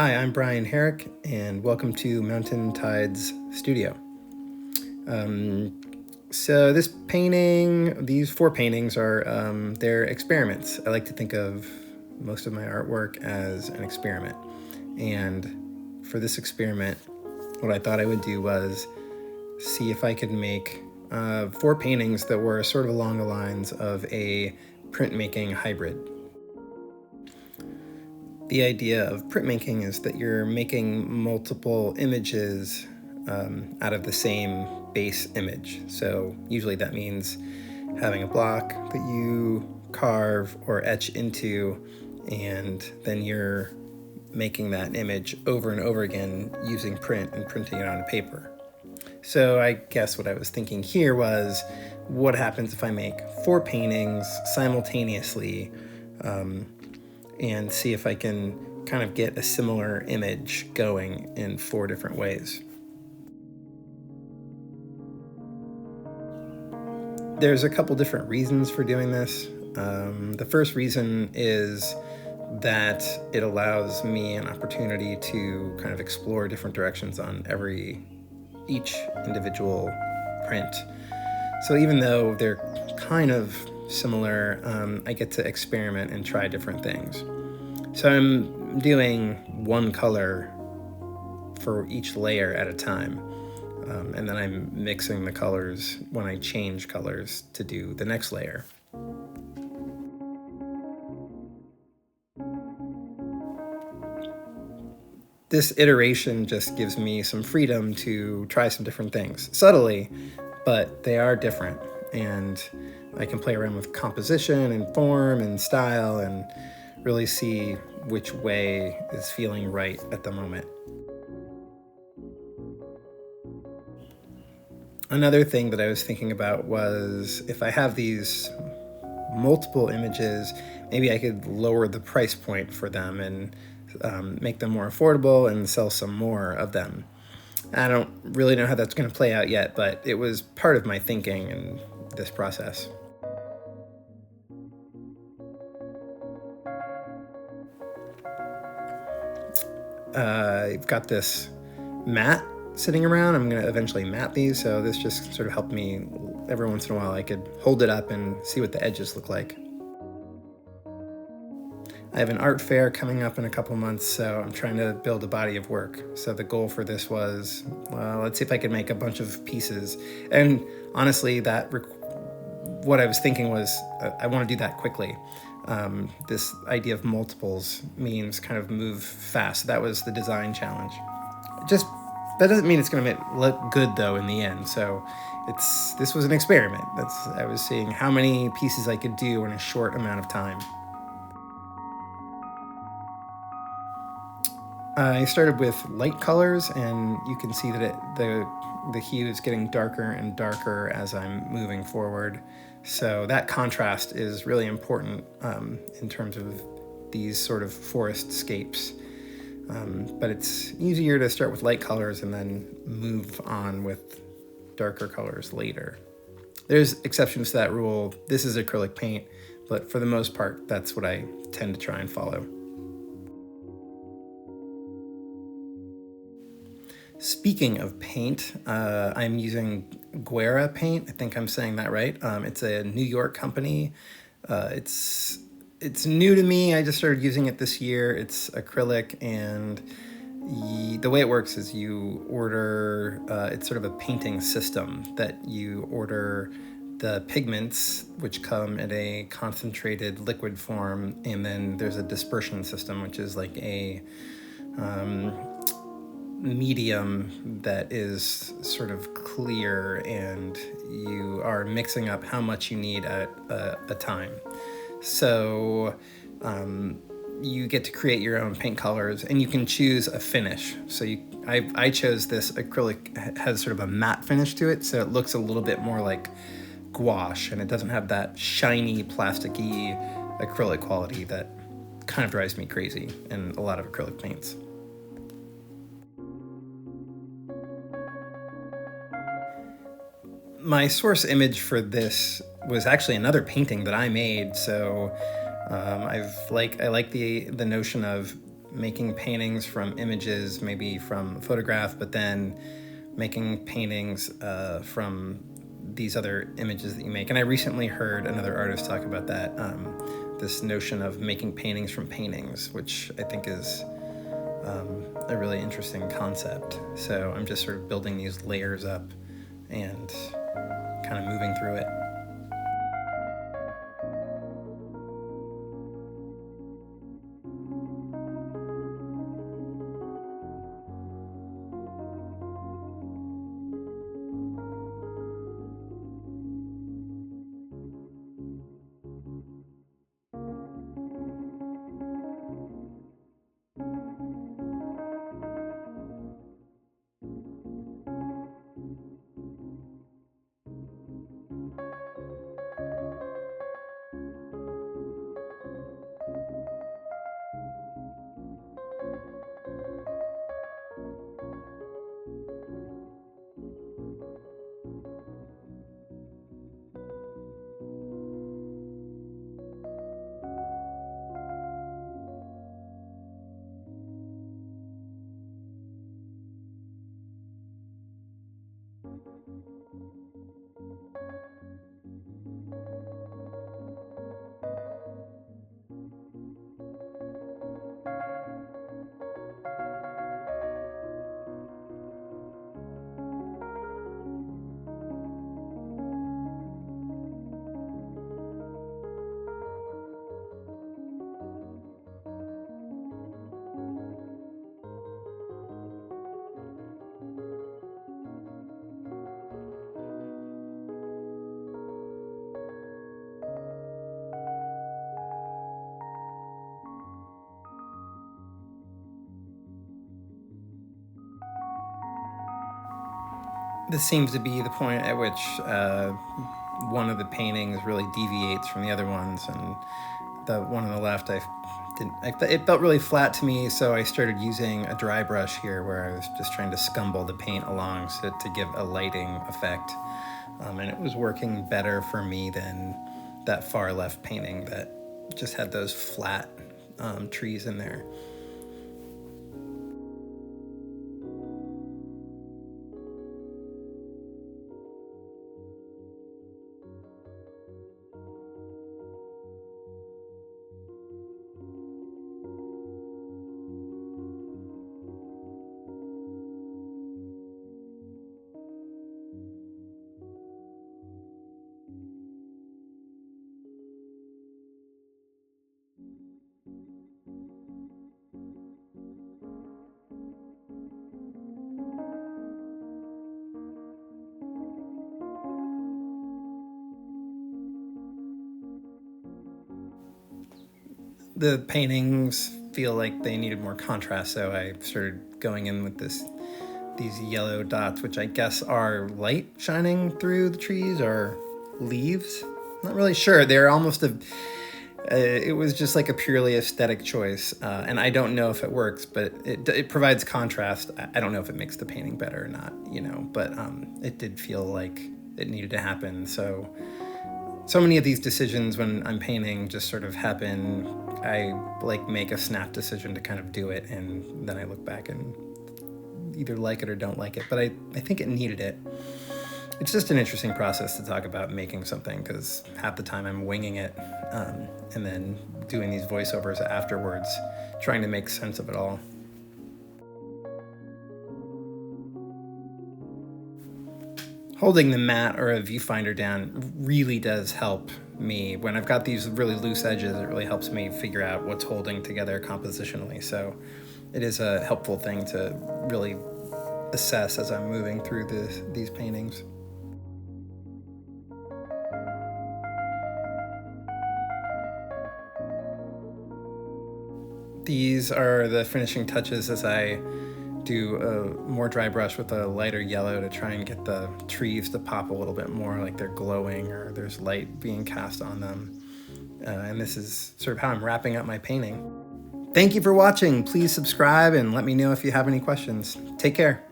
Hi, I'm Brian Herrick, and welcome to Mountain Tides Studio. So these four paintings are they're experiments. I like to think of most of my artwork as an experiment. And for this experiment, what I thought I would do was see if I could make four paintings that were sort of along the lines of a printmaking hybrid. The idea of printmaking is that you're making multiple images out of the same base image. So usually that means having a block that you carve or etch into, and then you're making that image over and over again using print and printing it on paper. So I guess what I was thinking here was, what happens if I make four paintings simultaneously and see if I can kind of get a similar image going in four different ways. There's a couple different reasons for doing this. The first reason is that it allows me an opportunity to kind of explore different directions on each individual print. So even though they're kind of similar, I get to experiment and try different things. So I'm doing one color for each layer at a time, and then I'm mixing the colors when I change colors to do the next layer. This iteration just gives me some freedom to try some different things, subtly, but they are different, and I can play around with composition and form and style and really see which way is feeling right at the moment. Another thing that I was thinking about was, if I have these multiple images, maybe I could lower the price point for them and make them more affordable and sell some more of them. I don't really know how that's going to play out yet, but it was part of my thinking in this process. I've got this mat sitting around. I'm going to eventually mat these, so this just sort of helped me. Every once in a while I could hold it up and see what the edges look like. I have an art fair coming up in a couple months, so I'm trying to build a body of work. So the goal for this was, well, let's see if I can make a bunch of pieces. And honestly, what I was thinking was, I want to do that quickly. This idea of multiples means kind of move fast. That was the design challenge. That doesn't mean it's going to look good though in the end. So this was an experiment. I was seeing how many pieces I could do in a short amount of time. I started with light colors, and you can see that the hue is getting darker and darker as I'm moving forward. So that contrast is really important in terms of these sort of forest scapes. But it's easier to start with light colors and then move on with darker colors later. There's exceptions to that rule. This is acrylic paint, but for the most part, that's what I tend to try and follow. Speaking of paint, I'm using Guerra paint. I think I'm saying that right. It's a New York company. It's new to me. I just started using it this year. It's acrylic, and the way it works is you order, it's sort of a painting system that you order the pigments, which come in a concentrated liquid form, and then there's a dispersion system, which is like a medium that is sort of clear, and you are mixing up how much you need at a time. So you get to create your own paint colors, and you can choose a finish. So I chose this acrylic. Has sort of a matte finish to it, so it looks a little bit more like gouache, and it doesn't have that shiny, plasticky acrylic quality that kind of drives me crazy in a lot of acrylic paints. My source image for this was actually another painting that I made, so I like the notion of making paintings from images, maybe from a photograph, but then making paintings from these other images that you make. And I recently heard another artist talk about that, this notion of making paintings from paintings, which I think is a really interesting concept. So I'm just sort of building these layers up and kind of moving through it. This seems to be the point at which one of the paintings really deviates from the other ones, and the one on the left, it felt really flat to me, so I started using a dry brush here where I was just trying to scumble the paint along to give a lighting effect, and it was working better for me than that far left painting that just had those flat trees in there. The paintings feel like they needed more contrast, so I started going in with these yellow dots, which I guess are light shining through the trees or leaves. Not really sure. They're almost it was just like a purely aesthetic choice, and I don't know if it works, but it provides contrast. I don't know if it makes the painting better or not, but it did feel like it needed to happen. So many of these decisions when I'm painting just sort of happen. I make a snap decision to kind of do it, and then I look back and either like it or don't like it. But I think it needed it. It's just an interesting process to talk about making something, because half the time I'm winging it, and then doing these voiceovers afterwards, trying to make sense of it all. Holding the mat or a viewfinder down really does help me. When I've got these really loose edges, it really helps me figure out what's holding together compositionally. So it is a helpful thing to really assess as I'm moving through these paintings. These are the finishing touches as I do a more dry brush with a lighter yellow to try and get the trees to pop a little bit more, like they're glowing or there's light being cast on them. And this is sort of how I'm wrapping up my painting. Thank you for watching. Please subscribe and let me know if you have any questions. Take care.